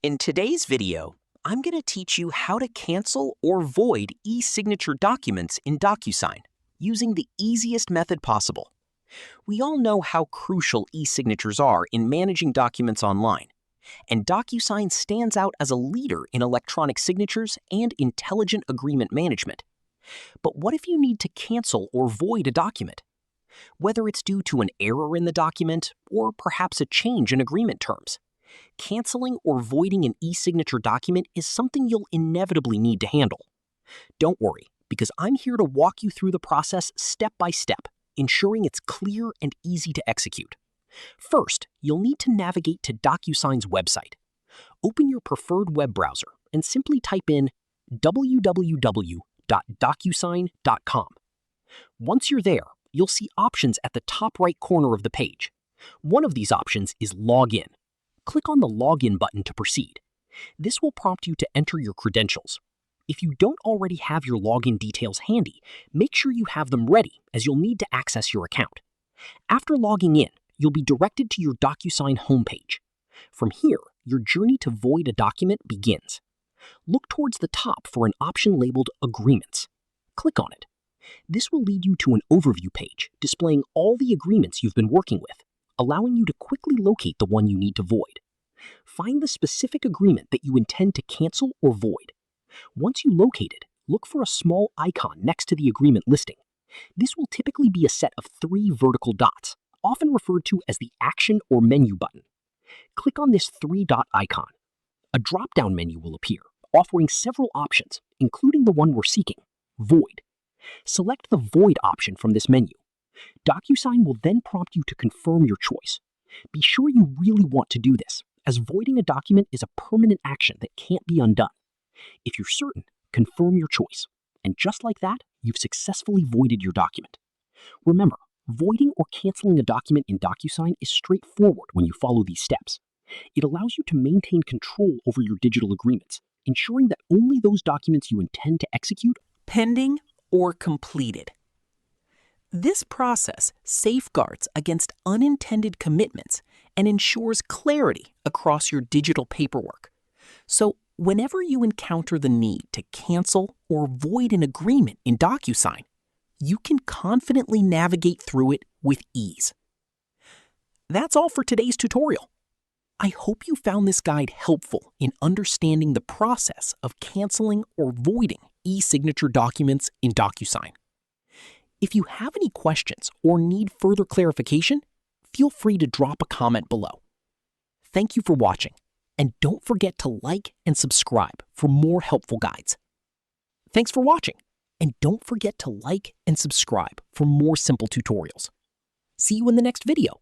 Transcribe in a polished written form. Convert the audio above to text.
In today's video, I'm going to teach you how to cancel or void eSignature documents in Docusign using the easiest method possible. We all know how crucial eSignatures are in managing documents online, and Docusign stands out as a leader in electronic signatures and intelligent agreement management. But what if you need to cancel or void a document? Whether it's due to an error in the document or perhaps a change in agreement terms, canceling or voiding an eSignature document is something you'll inevitably need to handle. Don't worry, because I'm here to walk you through the process step by step, ensuring it's clear and easy to execute. First, you'll need to navigate to Docusign's website. Open your preferred web browser and simply type in www.docusign.com. Once you're there, you'll see options at the top right corner of the page. One of these options is Login. Click on the Login button to proceed. This will prompt you to enter your credentials. If you don't already have your login details handy, make sure you have them ready as you'll need to access your account. After logging in, you'll be directed to your Docusign homepage. From here, your journey to void a document begins. Look towards the top for an option labeled Agreements. Click on it. This will lead you to an overview page displaying all the agreements you've been working with, allowing you to quickly locate the one you need to void. Find the specific agreement that you intend to cancel or void. Once you locate it, look for a small icon next to the agreement listing. This will typically be a set of 3 vertical dots, often referred to as the Action or Menu button. Click on this 3-dot icon. A drop-down menu will appear, offering several options, including the one we're seeking, Void. Select the Void option from this menu. Docusign will then prompt you to confirm your choice. Be sure you really want to do this, as voiding a document is a permanent action that can't be undone. If you're certain, confirm your choice. And just like that, you've successfully voided your document. Remember, voiding or canceling a document in Docusign is straightforward when you follow these steps. It allows you to maintain control over your digital agreements, ensuring that only those documents you intend to execute pending or completed. This process safeguards against unintended commitments and ensures clarity across your digital paperwork. So, whenever you encounter the need to cancel or void an agreement in Docusign, you can confidently navigate through it with ease. That's all for today's tutorial. I hope you found this guide helpful in understanding the process of canceling or voiding eSignature documents in Docusign. If you have any questions or need further clarification, feel free to drop a comment below. Thank you for watching, and don't forget to like and subscribe for more helpful guides. Thanks for watching, and don't forget to like and subscribe for more simple tutorials. See you in the next video.